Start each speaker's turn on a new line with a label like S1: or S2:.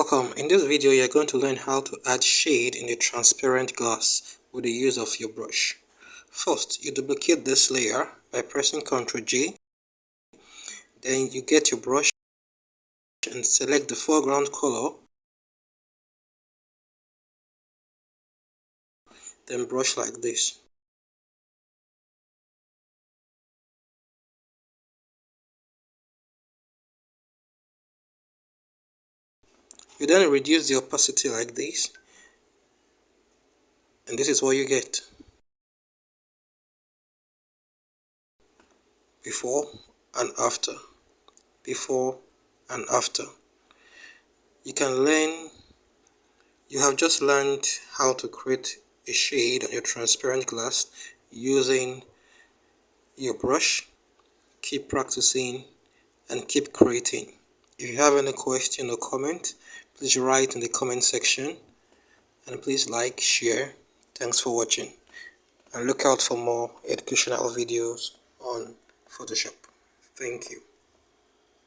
S1: Welcome. In this video you are going to learn how to add shade in the transparent glass with the use of your brush. First, you duplicate this layer by pressing Ctrl J. Then you get your brush and select the foreground color. Then brush like this. You then reduce the opacity like this. And this is what you get. Before and after. Before and after. You have just learned how to create a shade on your transparent glass using your brush. Keep practicing and keep creating. If you have any question or comment, please write in the comment section, and please like, share. Thanks for watching, and look out for more educational videos on Photoshop. Thank you.